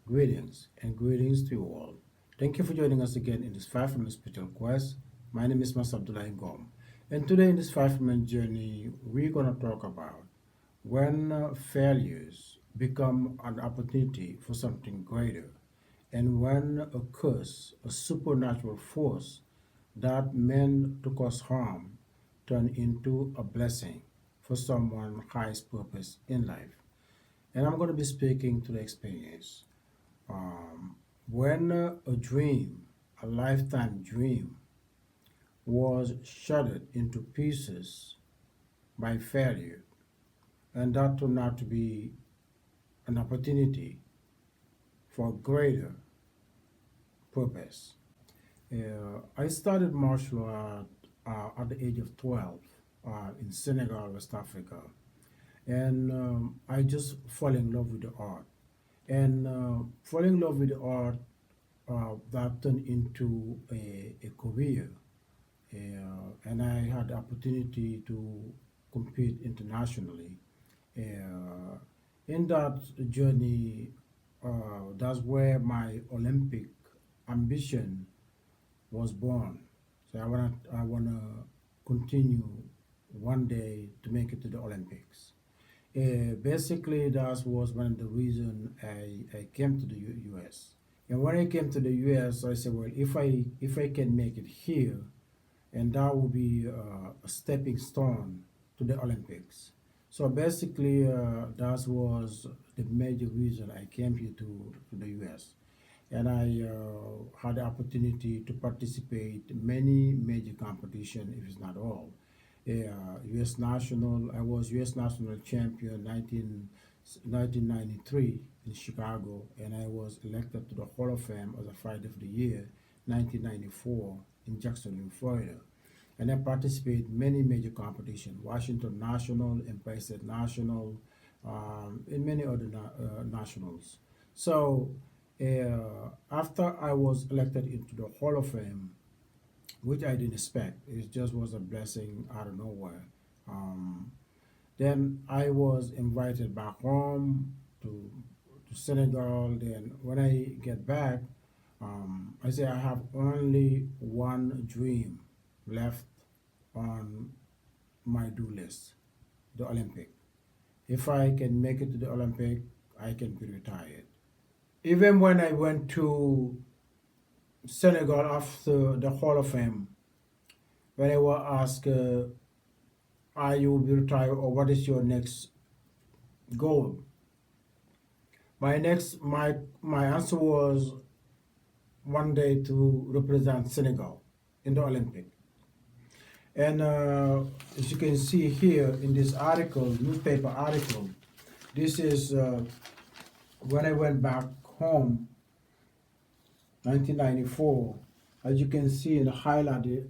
Greetings and greetings to you all. Thank you for joining us again in this 5 minute spiritual quest. My name is Mas Abdullah Ngom, and today in this 5 minute journey, we're going to talk about when failures become an opportunity for something greater, and when a curse, a supernatural force that meant to cause harm, turn into a blessing for someone's highest purpose in life. And I'm going to be speaking to the experience. When a dream, a lifetime dream, was shattered into pieces by failure, and that turned out to be an opportunity for greater purpose. I started martial art at the age of 12 in Senegal, West Africa, and I just fell in love with the art. And falling in love with the art that turned into a career. And I had the opportunity to compete internationally. Uh, in that journey, that's where my Olympic ambition was born. So I wanna continue one day to make it to the Olympics. Basically, that was one of the reason I came to the U.S. And when I came to the U.S., I said, well, if I can make it here, and that will be a stepping stone to the Olympics. So basically, that was the major reason I came here to the U.S. And I had the opportunity to participate in many major competition, if it's not all. U.S. national, I was U.S. national champion 1993 in Chicago, and I was elected to the Hall of Fame as a Fighter of the Year 1994 in Jacksonville, Florida. And I participated in many major competitions, Washington National, Empire State National, and many other nationals. So after I was elected into the Hall of Fame, which I didn't expect, it just was a blessing out of nowhere. Um, then I was invited back home to Senegal. Then when I get back, I say I have only one dream left on my do list, the Olympic. If I can make it to the Olympic, I can be retired. Even when I went to Senegal after the Hall of Fame, when I was asked, are you be retired or what is your next goal? My answer was one day to represent Senegal in the Olympic. And as you can see here in this article, newspaper article, this is when I went back home, 1994. As you can see in the highlighted,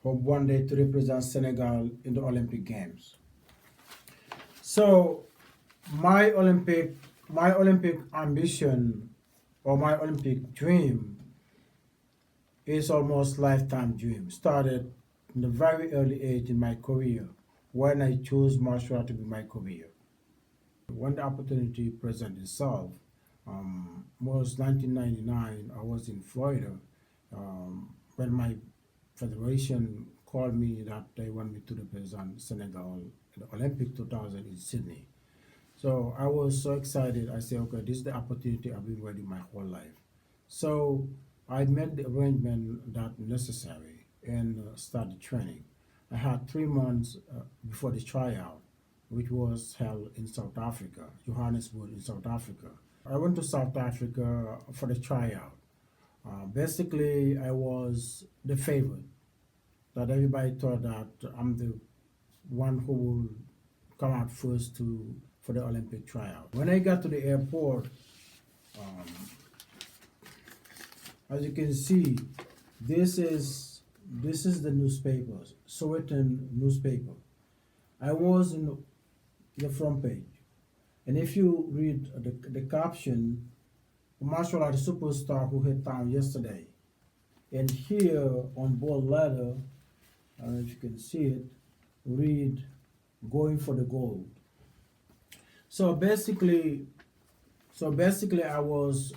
hope one day to represent Senegal in the Olympic Games. So my Olympic my Olympic ambition or my Olympic dream is almost lifetime dream. Started in a very early age in my career when I chose martial art to be my career. When the opportunity presented itself, was 1999. I was in Florida when my federation called me that they want me to represent Senegal in the Olympic 2000 in Sydney. So I was so excited. I said, okay, this is the opportunity I've been waiting my whole life. So I made the arrangement that necessary and started training. I had 3 months before the tryout, which was held in South Africa, Johannesburg in South Africa. I went to South Africa for the tryout. Basically, I was the favorite. That everybody thought that I'm the one who will come out first to for the Olympic tryout. When I got to the airport, um, as you can see, this is this is the newspapers, Sowetan newspaper. I was in the front page, and if you read the caption, martial arts superstar who hit town yesterday, and here on bold letter, I don't know if you can see it, read Going for the Gold. So basically, I was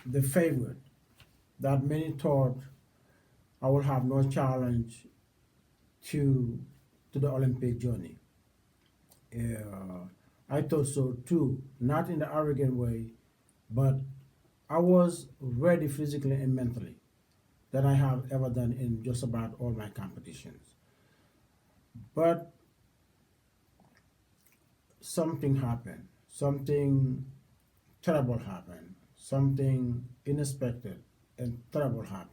the favorite that many thought I would have no challenge to the Olympic journey. I thought so too, not in the arrogant way, but I was ready physically and mentally than I have ever done in just about all my competitions. But something happened, something terrible happened, something unexpected and terrible happened.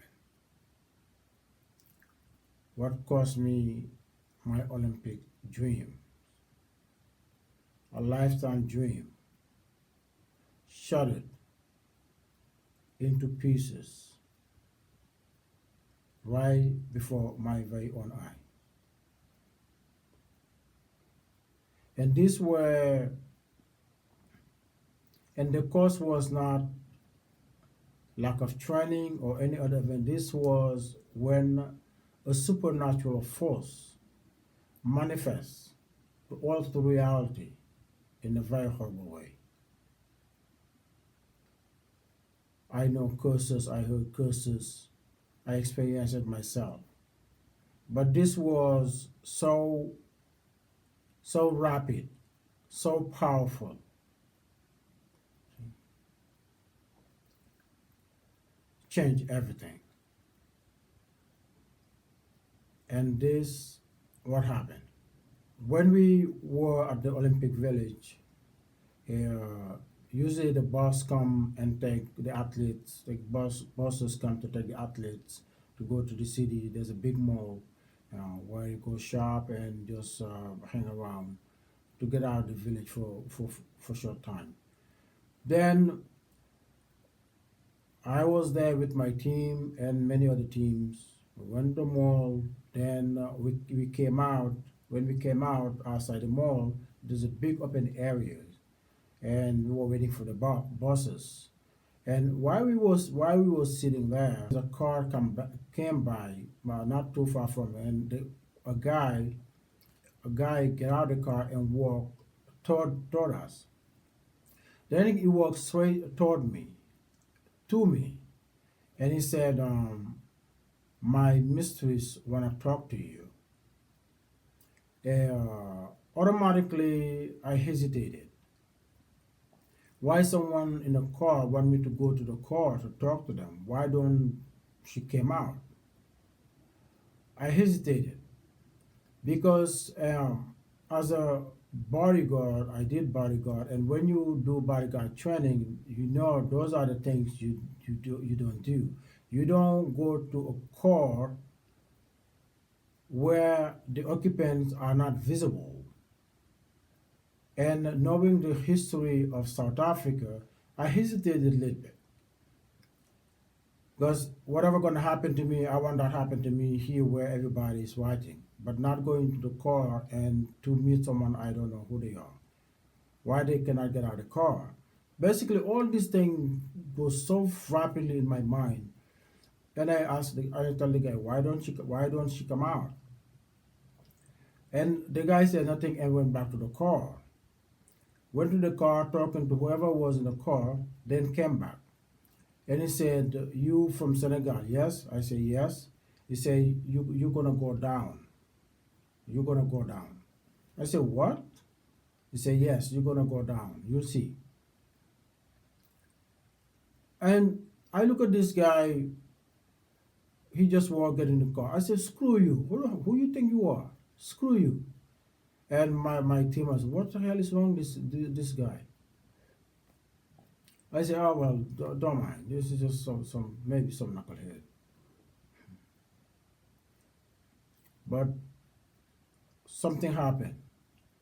What cost me my Olympic dream, a lifetime dream, shattered into pieces right before my very own eye. And this were, and the cause was not lack of training or any other event. This was when a supernatural force manifests to alter reality in a very horrible way. I know curses, I heard curses, I experienced it myself. But this was so rapid, so powerful, changed everything. And this, what happened? When we were at the Olympic Village, usually the bus come and take the athletes, the buses come to take the athletes to go to the city. There's a big mall where you go shop and just hang around to get out of the village for short time. Then I was there with my team and many other teams. We went to the mall. Then we came out. When we came out outside the mall, there's a big open area, and we were waiting for the buses. And while we was sitting there, a car came by, not too far from me, and a guy get out of the car and walk toward us. Then he walked straight toward me, to me, and he said, "My mistress wanna talk to you." Automatically, I hesitated. Why someone in a car want me to go to the car to talk to them? Why don't she came out? I hesitated because as a bodyguard, I did bodyguard, and when you do bodyguard training, you know those are the things you don't do. You don't go to a car where the occupants are not visible. And knowing the history of South Africa, I hesitated a little bit because whatever gonna happen to me, I want that happen to me here where everybody is watching, but not going to the car and to meet someone I don't know who they are, why they cannot get out of the car. Basically, all these things go so rapidly in my mind. Then I tell the guy, why don't she come out? And the guy said nothing and went back to the car. Went to the car talking to whoever was in the car, then came back. And he said, "You from Senegal?" Yes. I said, "Yes." He said, you're gonna go down. You're gonna go down. I said, "What?" He said, "Yes, you're gonna go down. You'll see." And I look at this guy, he just walked in the car. I said, "Screw you. Who you think you are? Screw you." And my team was, "What the hell is wrong with this guy?" I said, "Oh well, don't mind. This is just some maybe some knucklehead." But something happened.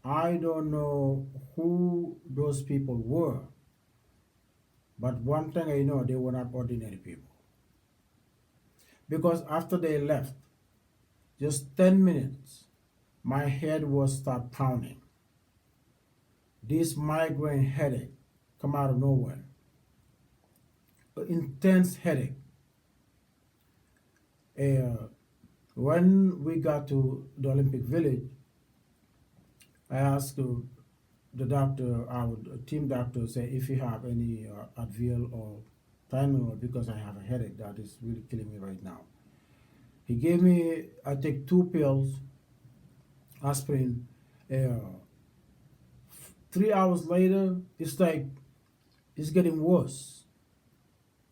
I don't know who those people were, but one thing I know, they were not ordinary people. Because after they left, just 10 minutes, my head was start pounding. This migraine headache come out of nowhere. An intense headache. Uh, When we got to the Olympic Village, I asked the doctor, our team doctor, say if you have any Advil or Tylenol because I have a headache that is really killing me right now. He gave me, I take 2 pills, aspirin. Uh, 3 hours later, it's like it's getting worse.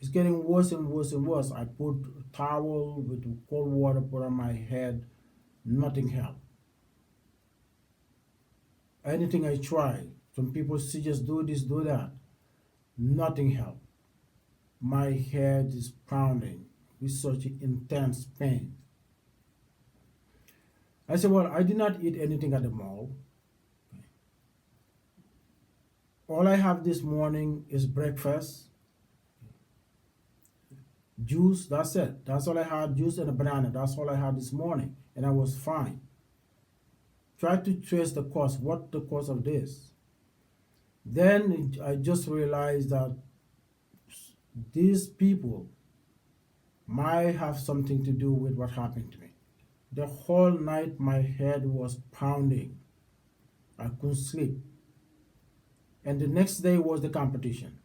It's getting worse and worse and worse. I put a towel with cold water put on my head. Nothing helped. Anything I try, some people suggest do this, do that. Nothing helped. My head is pounding with such intense pain. I said, well, I did not eat anything at the mall. All I have this morning is breakfast, juice, that's it. That's all I had, juice and a banana. That's all I had this morning, and I was fine. Try to trace the cause. What the cause of this? Then I just realized that these people might have something to do with what happened to me. The whole night my head was pounding. I couldn't sleep. And the next day was the competition.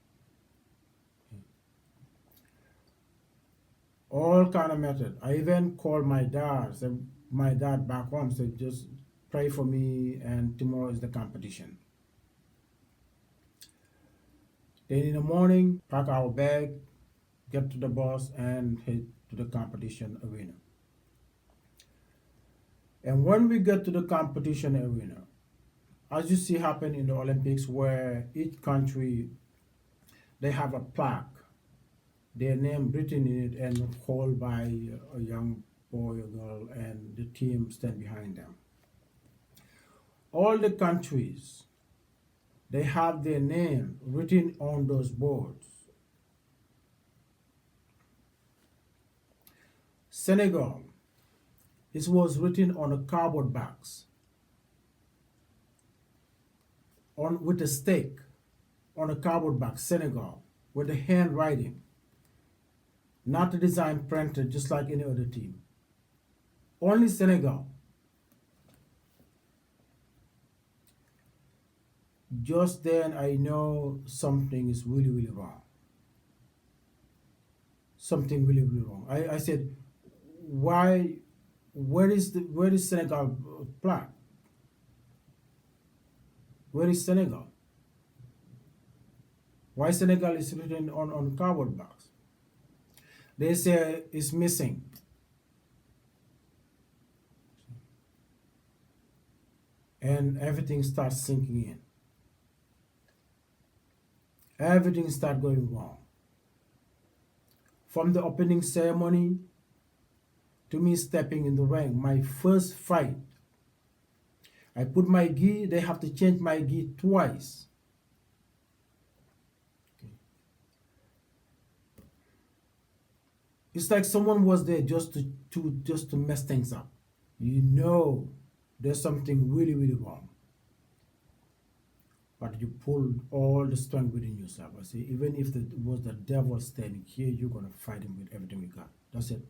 All kind of method. I even called my dad, said my dad back home, said just pray for me and tomorrow is the competition. Then in the morning, pack our bag, get to the bus and head to the competition arena. And when we get to the competition arena, as you see happen in the Olympics where each country they have a plaque, their name written in it and called by a young boy or girl and the team stand behind them. All the countries they have their name written on those boards. Senegal, it was written on a cardboard box on with a stake on a cardboard box, Senegal, with the handwriting, not the design printed just like any other team. Only Senegal. Just then I know something is really, really wrong. Something really, really wrong. I said, why, where is Senegal plaque? Where is Senegal? Why Senegal is written on cardboard box? They say it's missing. And everything starts sinking in. Everything starts going wrong. From the opening ceremony to me stepping in the ring, my first fight, I put my gi, they have to change my gi twice. Okay. It's like someone was there just to mess things up. You know there's something really, really wrong. But you pulled all the strength within yourself. I say, even if it was the devil standing here, you're gonna fight him with everything you got. That's it.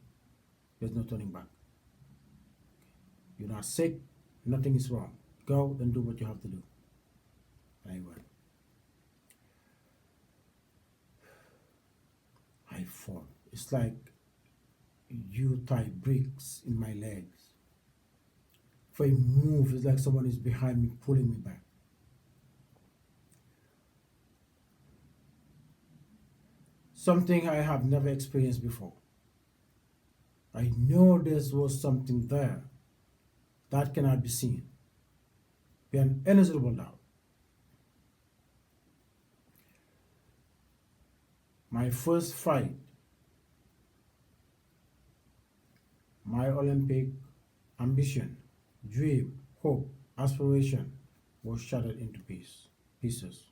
There's no turning back. You're not sick, nothing is wrong. Go and do what you have to do. I went. I fought. It's like you tie bricks in my legs. If I move, it's like someone is behind me pulling me back. Something I have never experienced before. I know there was something there that cannot be seen beyond any reasonable doubt. My first fight, my Olympic ambition, dream, hope, aspiration was shattered into pieces,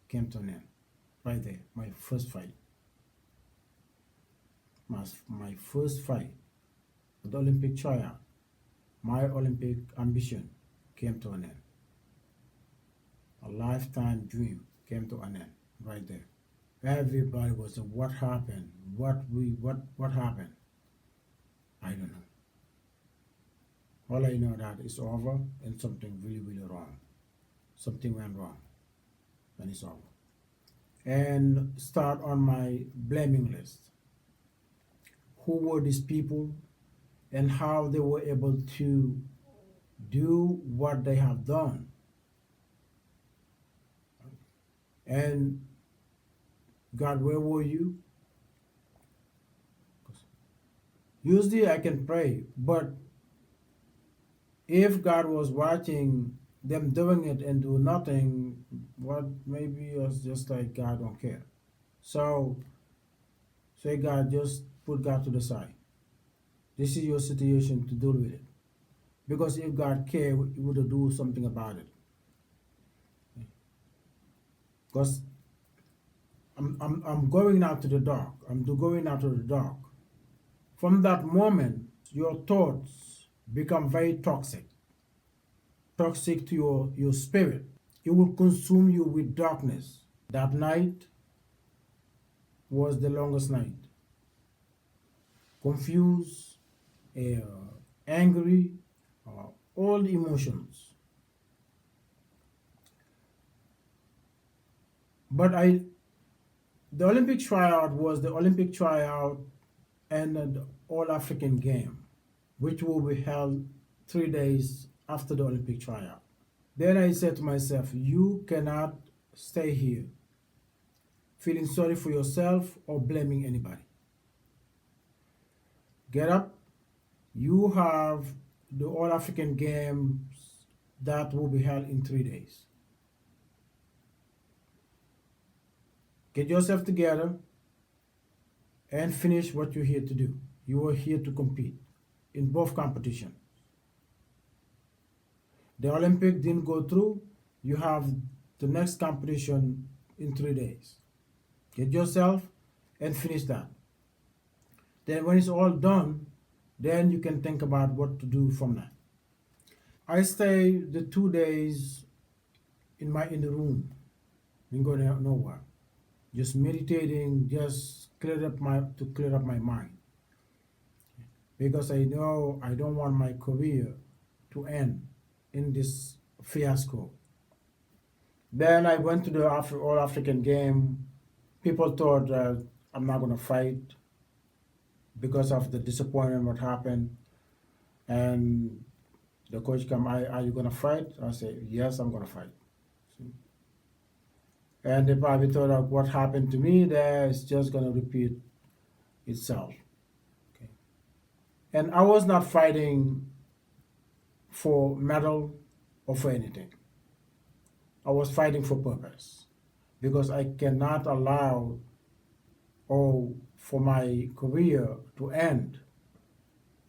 came to an end. Right there, my first fight. My first fight, the Olympic tryout, my Olympic ambition came to an end. A lifetime dream came to an end right there. Everybody was saying, what happened? What happened? I don't know. All I know that it's over and something really, really wrong. Something went wrong and it's over. And start on my blaming list. Who were these people and how they were able to do what they have done? And God, where were you? Usually I can pray, but if God was watching them doing it and do nothing, what maybe it's just like God don't care. So say God, just put God to the side. This is your situation to deal with it. Because if God cared, He would have do something about it. Because I'm going out to the dark. I'm going out to the dark. From that moment, your thoughts become very toxic, toxic to your spirit. It will consume you with darkness. That night was the longest night. Confused, uh, angry, all emotions. But the Olympic tryout was the Olympic tryout and the All African game, which will be held 3 days after the Olympic tryout. Then I said to myself, you cannot stay here feeling sorry for yourself or blaming anybody. Get up. You have the All African Games that will be held in 3 days. Get yourself together and finish what you're here to do. You are here to compete in both competitions. The Olympic didn't go through. You have the next competition in 3 days. Get yourself and finish that. Then when it's all done, then you can think about what to do from that. I stay the 2 days in the room. Didn't go nowhere. Just meditating, just clear up my mind. Because I know I don't want my career to end in this fiasco. Then I went to the All African game. People thought that I'm not gonna fight because of the disappointment what happened. And the coach come, are you gonna fight? I say, yes, I'm gonna fight. And they probably thought of what happened to me there is just gonna repeat itself. Okay. And I was not fighting for medal or for anything. I was fighting for purpose because I cannot allow or for my career to end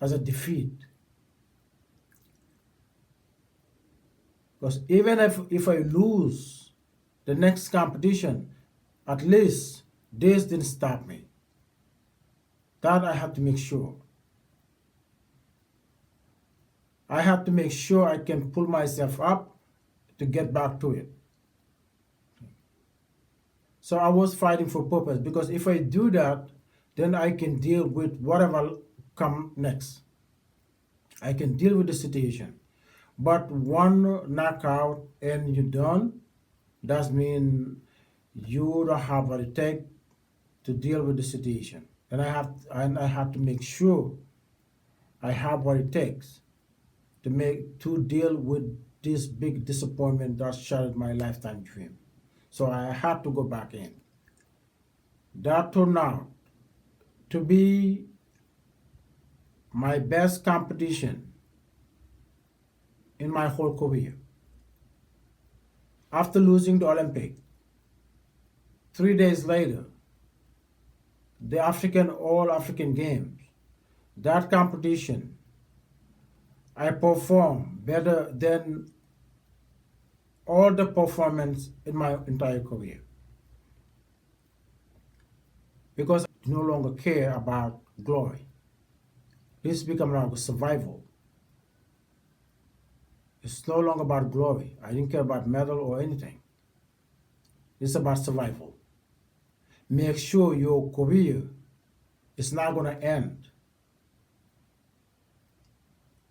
as a defeat. Because even if I lose the next competition, at least this didn't stop me. That I have to make sure. I have to make sure I can pull myself up to get back to it. So I was fighting for purpose because if I do that, then I can deal with whatever come next. I can deal with the situation. But one knockout and you're done, that means you don't have what it takes to deal with the situation. And I have to make sure I have what it takes to deal with this big disappointment that shattered my lifetime dream. So I had to go back in. That turned out to be my best competition in my whole career. After losing the Olympic, 3 days later, the All African Games, that competition, I performed better than all the performance in my entire career. Because I no longer care about glory. This becomes now survival. It's no longer about glory. I didn't care about medal or anything. It's about survival. Make sure your career is not going to end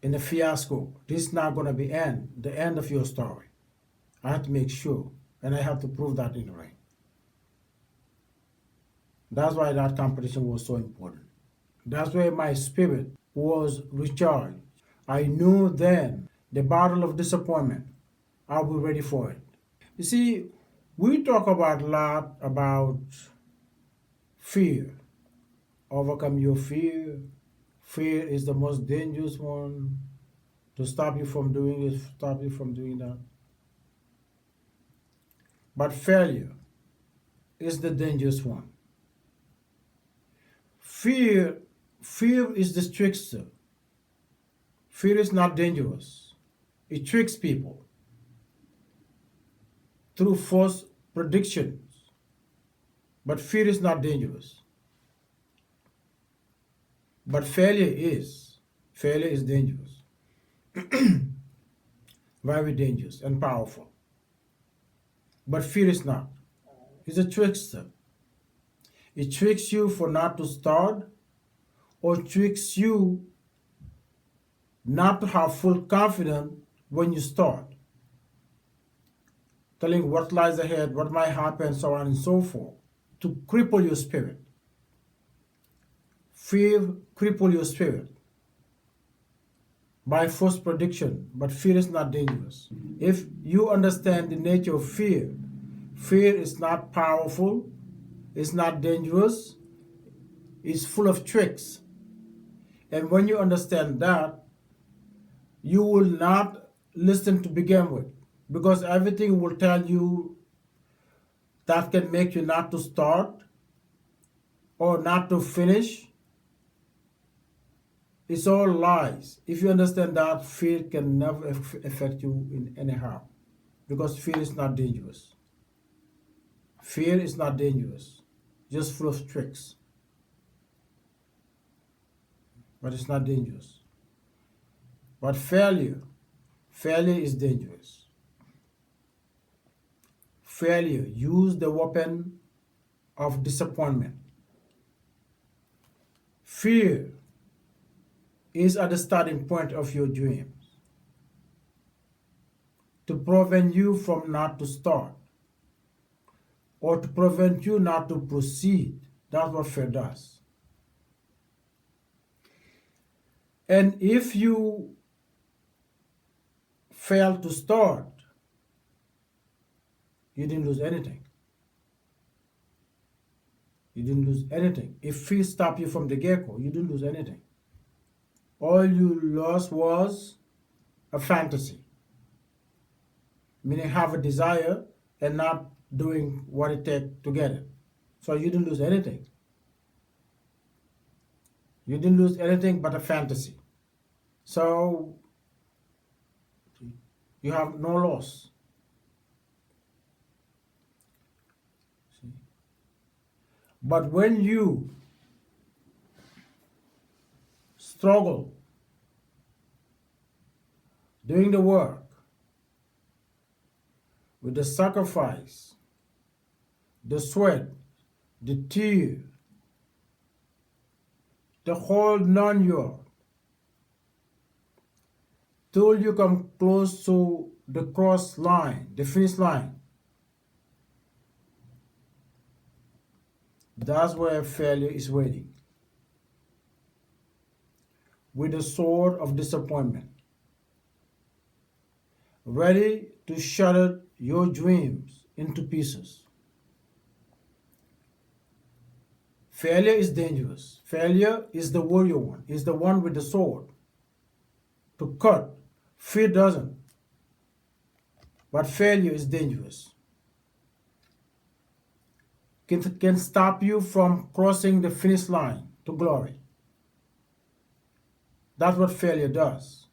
in a fiasco. This is not going to be the end of your story. I have to make sure, and I have to prove that in the ring. That's why that competition was so important. That's why my spirit was recharged. I knew then the battle of disappointment, I'll be ready for it. You see, we talk about a lot about fear. Overcome your fear. Fear is the most dangerous one to stop you from doing this, stop you from doing that. But failure is the dangerous one. Fear, fear is the trickster. Fear is not dangerous. It tricks people through false predictions. But fear is not dangerous. But failure is. Failure is dangerous. Very dangerous and powerful. But fear is not. It's a trickster. It tricks you for not to start, or tricks you not to have full confidence when you start. Telling what lies ahead, what might happen, so on and so forth, to cripple your spirit. Fear cripple your spirit by false prediction, but fear is not dangerous. If you understand the nature of fear, fear is not powerful, it's not dangerous, it's full of tricks. And when you understand that, you will not listen to begin with, because everything will tell you that can make you not to start or not to finish. It's all lies. If you understand that, fear can never affect you in any harm, because fear is not dangerous. Fear is not dangerous, just full of tricks. But it's not dangerous. But failure is dangerous. Failure, use the weapon of disappointment. Fear is at the starting point of your dreams to prevent you from not to start, or to prevent you not to proceed. That's what fear does. And if you fail to start, you didn't lose anything. You didn't lose anything. If fear stopped you from the get-go, you didn't lose anything. All you lost was a fantasy, meaning have a desire and not doing what it takes to get it. So you didn't lose anything. You didn't lose anything but a fantasy. So you have no loss. See? But when you struggle doing the work with the sacrifice, the sweat, the tear, the whole 9 years, till you come close to the cross line, the finish line, that's where failure is waiting, with the sword of disappointment, ready to shatter your dreams into pieces. Failure is dangerous. Failure is the warrior one, is the one with the sword to cut. Fear doesn't. But failure is dangerous. Can stop you from crossing the finish line to glory. That's what failure does.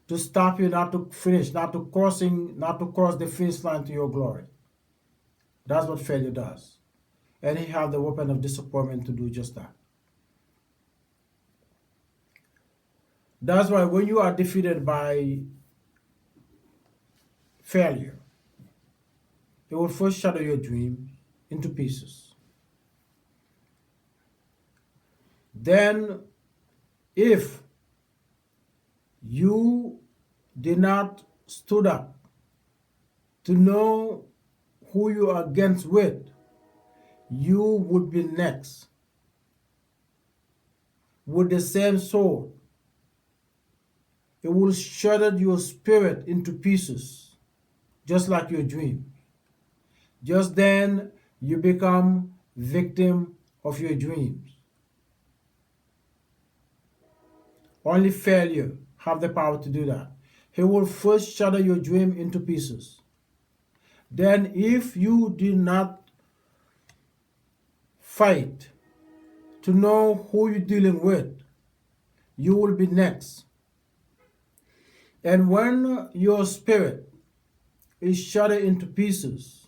To stop you not to finish, not to cross the finish line to your glory. That's what failure does. And he have the weapon of disappointment to do just that. That's why when you are defeated by failure, it will first shatter your dream into pieces. Then, if you did not stood up to know who you are against with, you would be next with the same sword. It will shatter your spirit into pieces, just like your dream. Just then, you become victim of your dreams. Only failure have the power to do that. He will first shatter your dream into pieces. Then, if you did not fight to know who you're dealing with, you will be next. And when your spirit is shattered into pieces,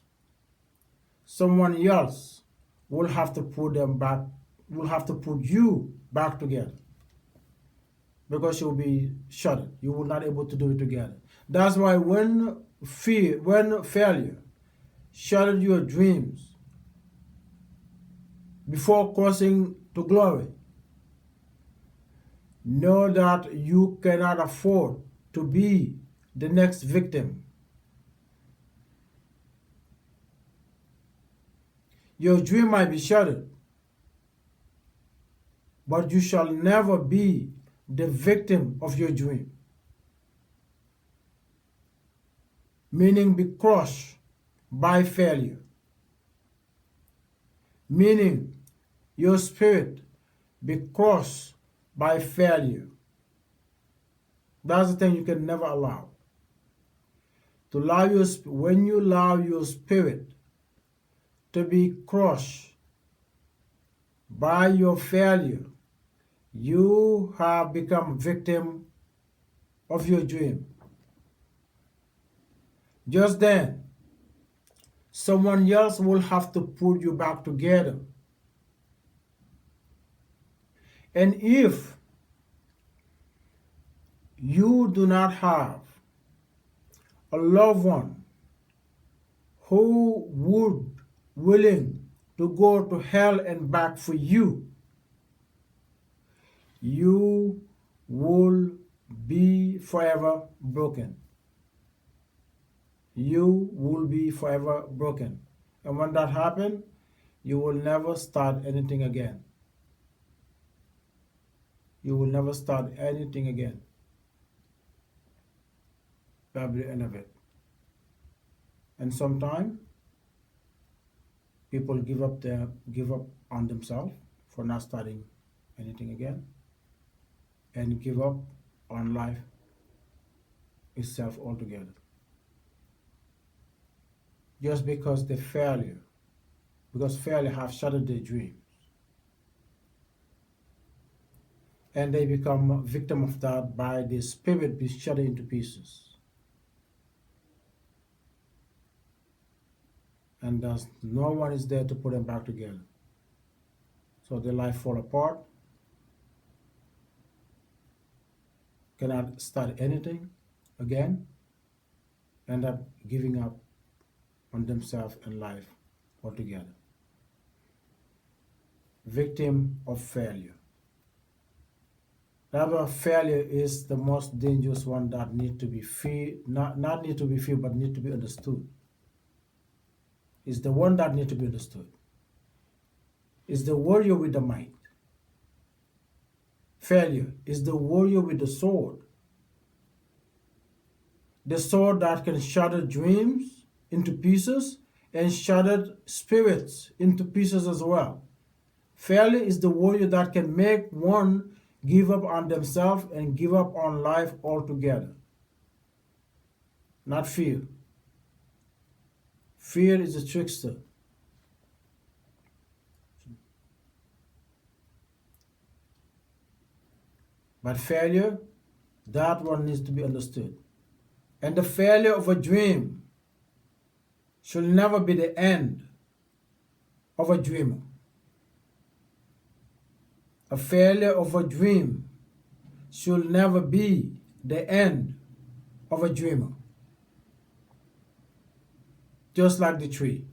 someone else will have to put them back, will have to put you back together because you'll be shattered. You will not able to do it together. That's why when failure shattered your dreams before crossing to glory, know that you cannot afford to be the next victim. Your dream might be shattered, but you shall never be the victim of your dream. Meaning be crushed by failure. Meaning your spirit be crushed by failure. That's the thing you can never allow. To allow when you allow your spirit to be crushed by your failure, you have become victim of your dream. Just then, someone else will have to put you back together. And if you do not have a loved one who would willing to go to hell and back for you, you will be forever broken. You will be forever broken. And when that happens, you will never start anything again. You will never start anything again. That'll be the end of it. And sometimes people give up on themselves for not starting anything again, and give up on life itself altogether. Just because failure have shattered their dreams. And they become a victim of that by the spirit being shattered into pieces. And no one is there to put them back together. So their life fall apart, cannot start anything again, end up giving up on themselves and life altogether. Victim of failure. Rather, failure is the most dangerous one that need to be feared, not need to be feared, but need to be understood. It's the one that need to be understood. It's the warrior with the might. Failure is the warrior with the sword. The sword that can shatter dreams into pieces and shatter spirits into pieces as well. Failure is the warrior that can make one give up on themselves and give up on life altogether. Not fear. Fear is a trickster. But failure, that one needs to be understood. And the failure of a dream should never be the end of a dreamer. A failure of a dream should never be the end of a dreamer. Just like the tree.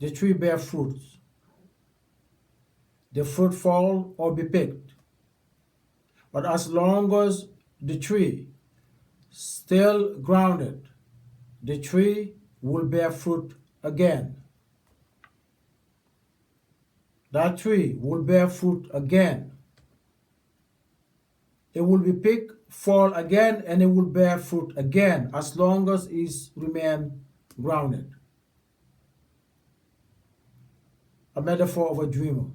The tree bears fruits. The fruit fall or be picked. But as long as the tree, still grounded, the tree will bear fruit again. That tree will bear fruit again. It will be picked, fall again, and it will bear fruit again as long as it remain grounded. A metaphor of a dreamer.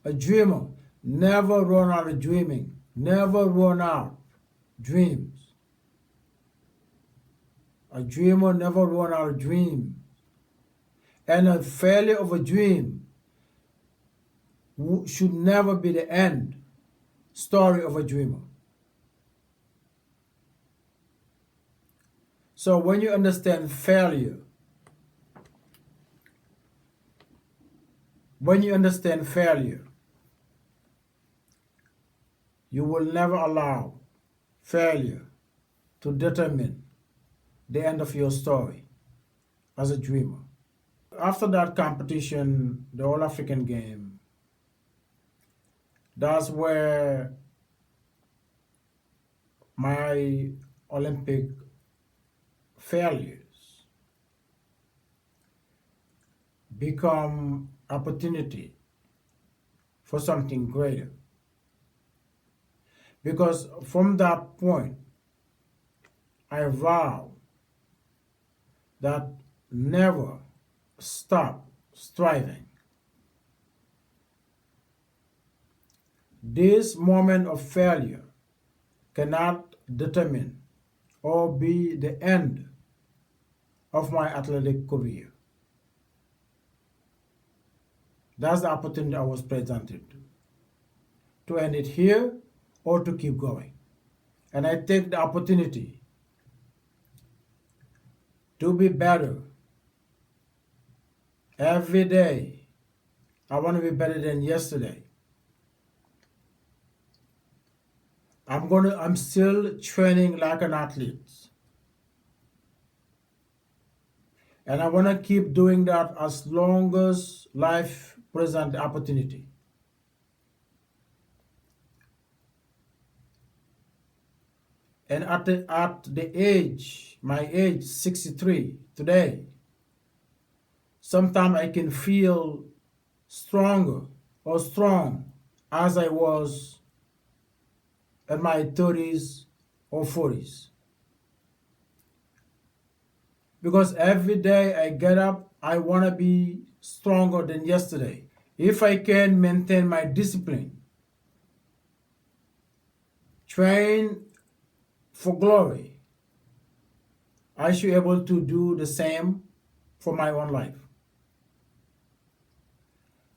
A dreamer never run out of dreaming, never run out dreams. A dreamer never run out of dreams. And a failure of a dream should never be the end story of a dreamer. So when you understand failure, you will never allow failure to determine the end of your story as a dreamer. After that competition, the All African game, that's where my Olympic failures become opportunity for something greater. Because from that point, I vow that never stop striving. This moment of failure cannot determine or be the end of my athletic career. That's the opportunity I was presented to end it here or to keep going. And I take the opportunity to be better every day. I want to be better than yesterday. I'm still training like an athlete. And I want to keep doing that as long as life presents the opportunity. And at the age, my age, 63 today, sometimes I can feel stronger or strong as I was in my 30s or 40s. Because every day I get up, I want to be stronger than yesterday. If I can maintain my discipline, train for glory, I should be able to do the same for my own life.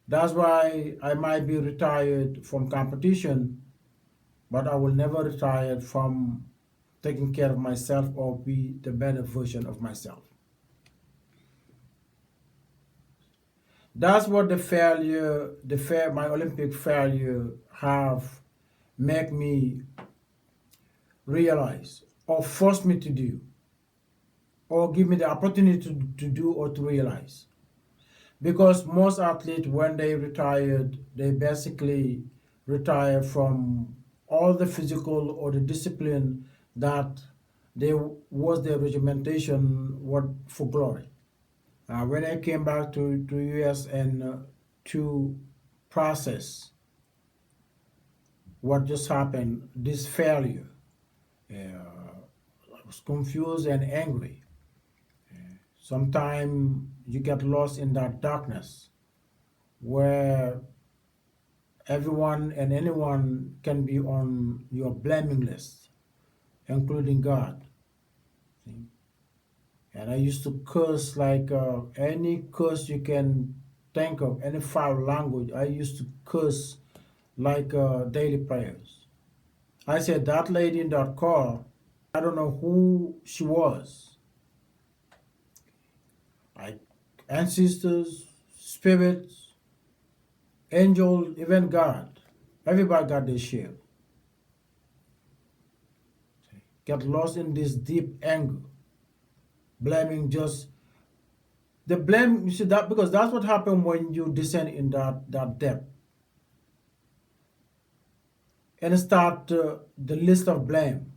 That's why I might be retired from competition, but I will never retire from taking care of myself or be the better version of myself. That's what my Olympic failure have make me realize or force me to do or give me the opportunity to do or to realize. Because most athletes, when they retired, they basically retire from all the physical or the discipline that was their regimentation for glory. When I came back to US and to process what just happened, this failure, I was confused and angry. Sometimes you get lost in that darkness where everyone and anyone can be on your blaming list, including God. See? And I used to curse like any curse you can think of, any foul language. I used to curse like daily prayers. I said, that lady in that car, I don't know who she was. Like ancestors, spirits, angel, even God. Everybody got their share. Get lost in this deep anger, blaming just the blame. You see that because that's what happened when you descend in that depth. and start the list of blame.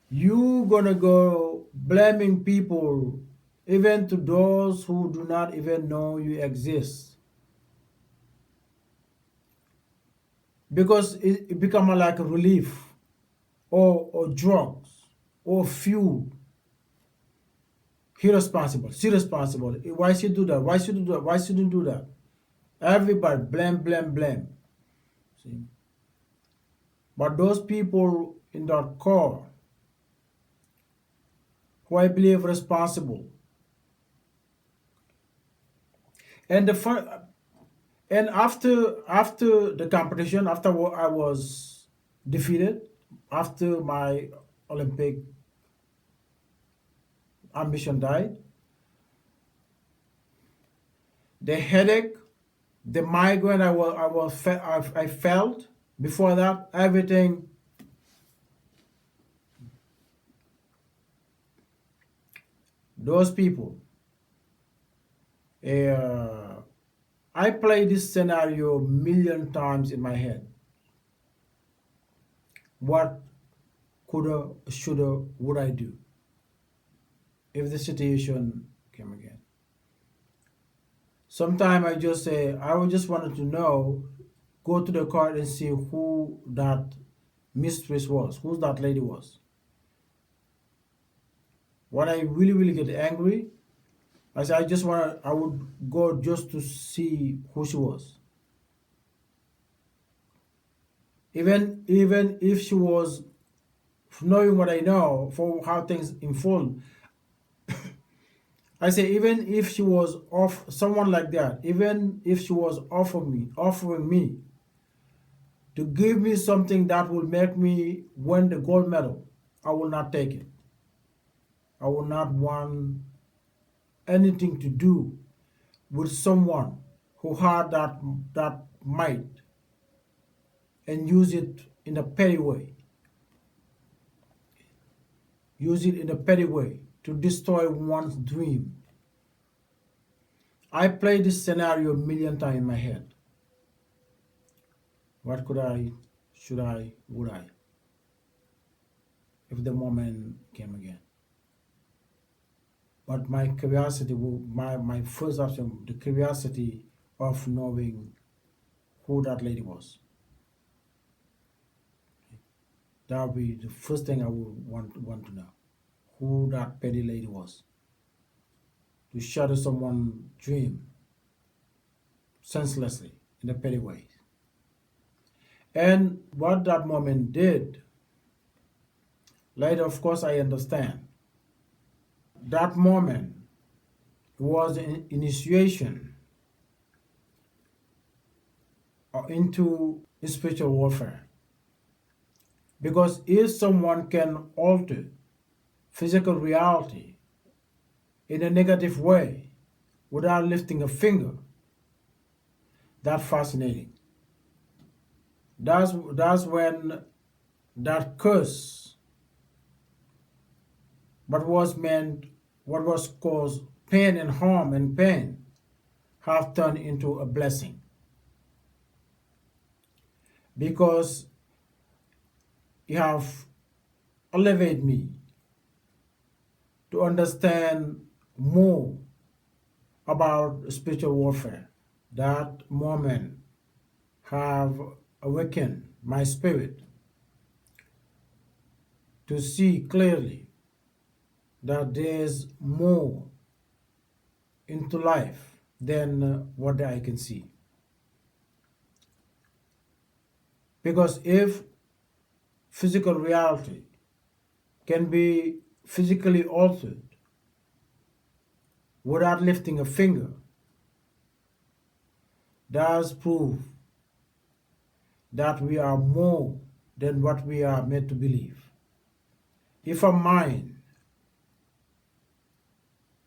You gonna go blaming people, even to those who do not even know you exist, because it become like a relief, or drugs, or fuel. Irresponsible, irresponsible. Why should do that? Why should you do that? Why shouldn't do that? Everybody blame, blame, blame. See? But those people in that core who I believe responsible, and the fun, and after the competition, after I was defeated, after my Olympic ambition died, the headache, the migraine I felt before that, everything, those people. Uh, I played this scenario a million times in my head. What coulda, shoulda, would I do if the situation came again? Sometimes I just say, I would just wanted to know, go to the court and see who that mistress was, who that lady was. When I really, really get angry, I say, I would go just to see who she was. Even if she was, knowing what I know for how things unfold, I say, even if she was off someone like that, even if she was offering me to give me something that will make me win the gold medal, I will not take it. I will not want anything to do with someone who had that might and use it in a petty way. Use it in a petty way to destroy one's dream. I played this scenario a million times in my head. What could I, should I, would I, if the moment came again? But my curiosity, my first option, the curiosity of knowing who that lady was. That would be the first thing I would want to know. Who that petty lady was. To shatter someone's dream senselessly in a petty way. And what that moment did, later of course I understand. That moment was an initiation into spiritual warfare. Because if someone can alter physical reality in a negative way without lifting a finger, that's fascinating. That's when that curse, what was caused pain and harm and pain, have turned into a blessing. Because you have elevated me to understand more about spiritual warfare. That moment have awakened my spirit to see clearly that there's more into life than what I can see. Because if physical reality can be physically altered without lifting a finger, does prove that we are more than what we are made to believe. If a mind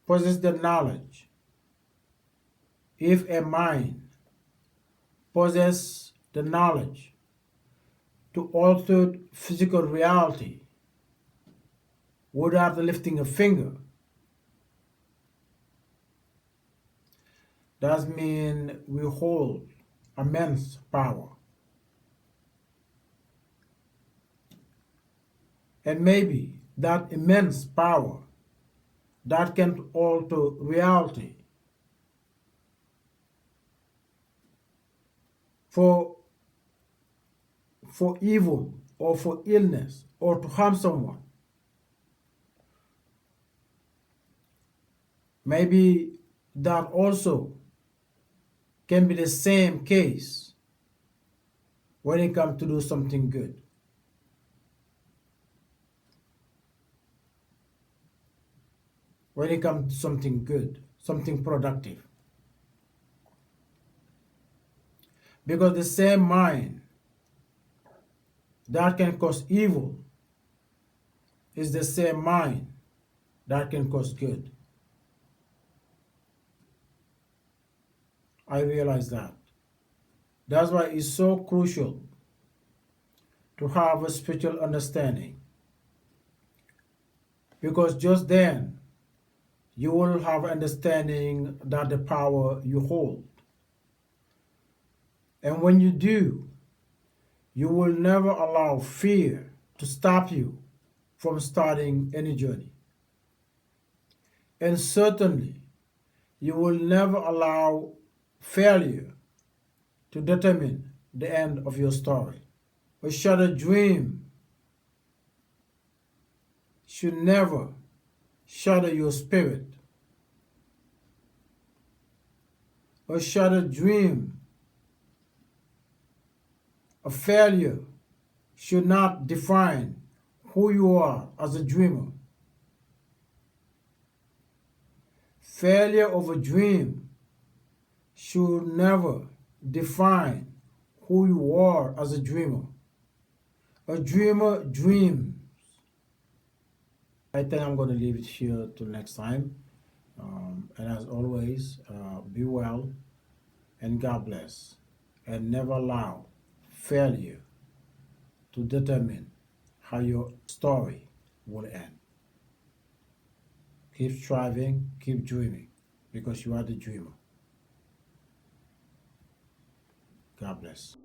possesses the knowledge, if a mind possesses the knowledge to alter physical reality without lifting a finger, that means we hold immense power. And maybe that immense power that can alter reality for evil or for illness or to harm someone. Maybe that also can be the same case when it comes to do something good. When it comes to something good, something productive. Because the same mind that can cause evil is the same mind that can cause good. I realize that. That's why it's so crucial to have a spiritual understanding. Because just then, you will have understanding that the power you hold. And when you do, you will never allow fear to stop you from starting any journey. And certainly, you will never allow failure to determine the end of your story. A shattered dream should never shatter your spirit. A shattered dream, a failure, should not define who you are as a dreamer. Failure of a dream should never define who you are as a dreamer. A dreamer dreams. I think I'm going to leave it here till next time. And as always, be well and God bless. And never allow failure to determine how your story will end. Keep striving, keep dreaming, because you are the dreamer. God bless.